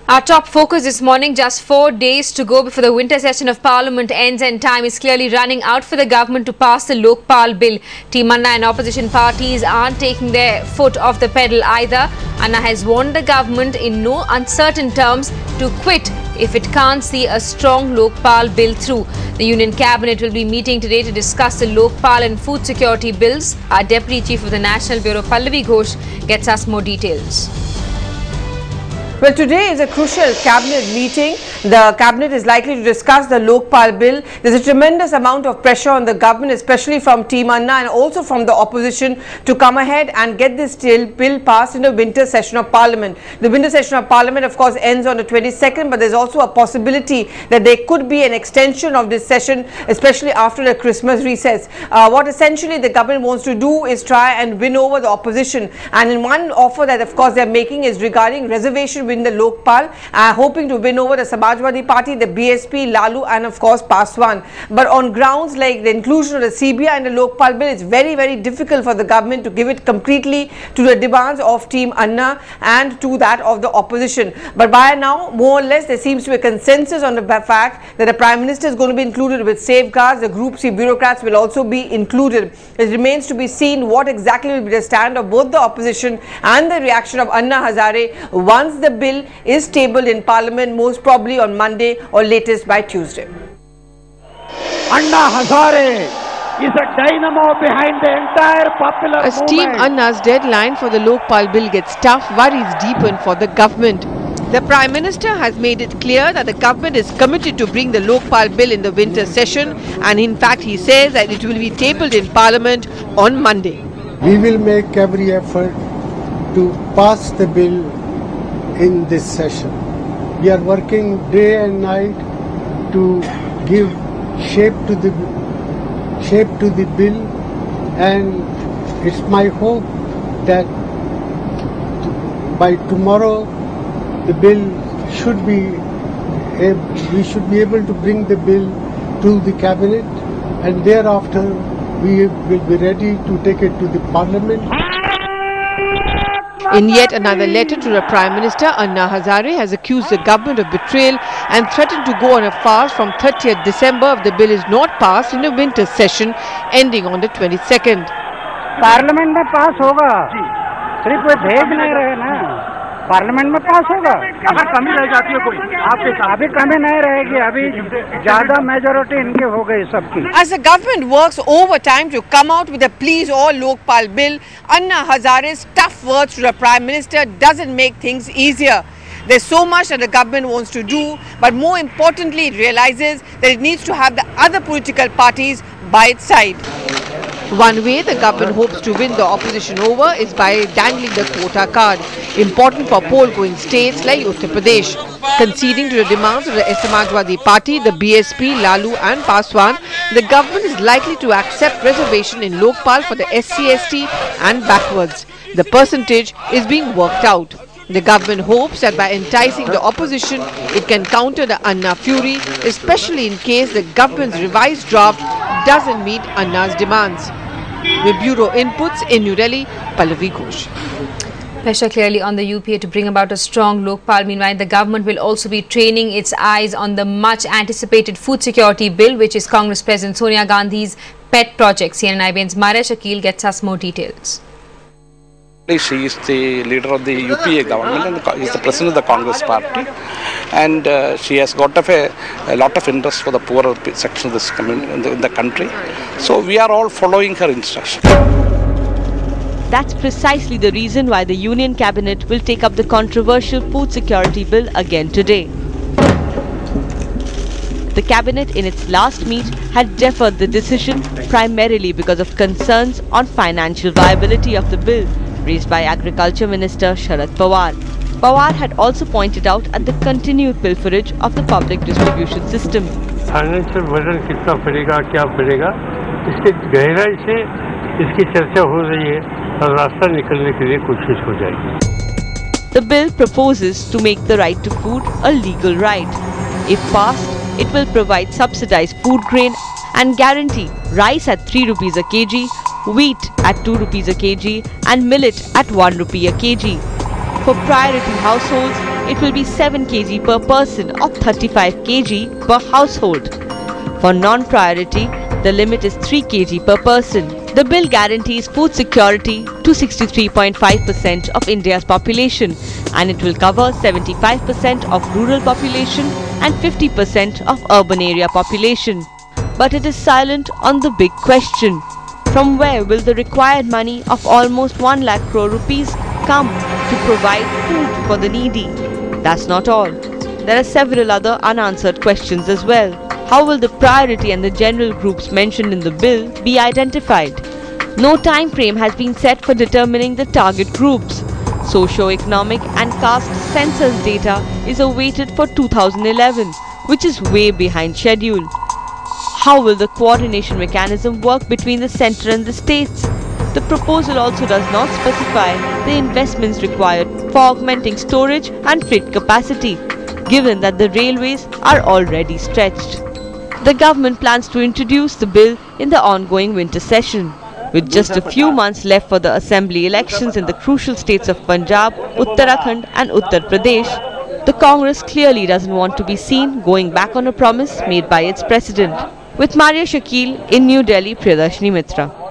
Our top focus this morning, just 4 days to go before the winter session of Parliament ends, and time is clearly running out for the government to pass the Lokpal bill. Team Anna and opposition parties aren't taking their foot off the pedal either. Anna has warned the government in no uncertain terms to quit if it can't see a strong Lokpal bill through. The Union Cabinet will be meeting today to discuss the Lokpal and food security bills. Our Deputy Chief of the National Bureau, Pallavi Ghosh, gets us more details. Well, today is a crucial cabinet meeting. The cabinet is likely to discuss the Lokpal bill. There's a tremendous amount of pressure on the government, especially from Team Anna and also from the opposition, to come ahead and get this bill passed in the winter session of Parliament. The winter session of Parliament, of course, ends on the 22nd, but there's also a possibility that there could be an extension of this session, especially after the Christmas recess. What essentially the government wants to do is try and win over the opposition. And in one offer that, of course, they're making is regarding reservation in the Lokpal, hoping to win over the Samajwadi Party, the BSP, Lalu and of course Paswan. But on grounds like the inclusion of the CBI in the Lokpal bill, it's very, very difficult for the government to give it completely to the demands of Team Anna and to that of the opposition. But by now, more or less, there seems to be a consensus on the fact that the Prime Minister is going to be included with safeguards. The Group C bureaucrats will also be included. It remains to be seen what exactly will be the stand of both the opposition and the reaction of Anna Hazare once the bill is tabled in Parliament, most probably on Monday or latest by Tuesday. Anna Hazare is a dynamo behind the entire popular As movement. Team Anna's deadline for the Lokpal bill gets tough, worries deepen for the government. The Prime Minister has made it clear that the government is committed to bring the Lokpal bill in the winter session, and in fact he says that it will be tabled in Parliament on Monday. We will make every effort to pass the bill in this session. We are working day and night to give shape to the bill, and it's my hope that by tomorrow the bill should be we should be able to bring the bill to the cabinet, and thereafter we will be ready to take it to the Parliament. In yet another letter to the Prime Minister, Anna Hazare has accused the government of betrayal and threatened to go on a fast from 30th December if the bill is not passed in a winter session ending on the 22nd. Parliament में पास होगा, सिर्फ वो भेज नहीं रहे ना, parliament में पास होगा। अगर कमी रह जाती है कोई, आपके अभी कमी नहीं रहेगी, अभी ज्यादा मेजॉरिटी इनके हो गई सबकी। As the government works overtime to come out with a please all Lokpal bill, Anna Hazare's tough words to the Prime Minister doesn't make things easier. There's so much that the government wants to do, but more importantly it realizes that it needs to have the other political parties by its side. One way the government hopes to win the opposition over is by dangling the quota card, important for poll-going states like Uttar Pradesh. Conceding to the demands of the Samajwadi Party, the BSP, Lalu and Paswan, the government is likely to accept reservation in Lokpal for the SC/ST and backwards. The percentage is being worked out. The government hopes that by enticing the opposition, it can counter the Anna fury, especially in case the government's revised draft doesn't meet Anna's demands. With Bureau Inputs in New Delhi, Pallavi Ghosh. Pressure clearly on the UPA to bring about a strong Lokpal. Meanwhile, the government will also be training its eyes on the much anticipated food security bill, which is Congress President Sonia Gandhi's pet project. CNN IBN's Maria Shakil gets us more details. She is the leader of the UPA government and is the president of the Congress party, and she has got a lot of interest for the poorer section of this community in the country. So we are all following her instructions. That's precisely the reason why the Union Cabinet will take up the controversial food security bill again today. The Cabinet in its last meet had deferred the decision primarily because of concerns on financial viability of the bill raised by Agriculture Minister Sharad Pawar. Pawar had also pointed out at the continued pilferage of the public distribution system. Financial burden कितना पड़ेगा, क्या पड़ेगा, इसके गहराई से इसकी चर्चा हो रही है और रास्ता निकलने के लिए कोशिश हो जाएगी। The bill proposes to make the right to food a legal right. If passed, it will provide subsidized food grain and guarantee rice at 3 rupees a kg, wheat at 2 rupees a kg and millet at 1 rupee a kg. For priority households, it will be 7 kg per person or 35 kg per household. For non-priority, the limit is 3 kg per person. The bill guarantees food security to 63.5% of India's population, and it will cover 75% of rural population and 50% of urban area population. But it is silent on the big question. From where will the required money of almost 1 lakh crore rupees come to provide food for the needy? That's not all. There are several other unanswered questions as well. How will the priority and the general groups mentioned in the bill be identified? No time frame has been set for determining the target groups. Socio-economic and caste census data is awaited for 2011, which is way behind schedule. How will the coordination mechanism work between the centre and the states? The proposal also does not specify the investments required for augmenting storage and freight capacity, given that the railways are already stretched. The government plans to introduce the bill in the ongoing winter session. With just a few months left for the assembly elections in the crucial states of Punjab, Uttarakhand and Uttar Pradesh, the Congress clearly doesn't want to be seen going back on a promise made by its president. With Maria Shakil in New Delhi, Priyadarshini Mitra.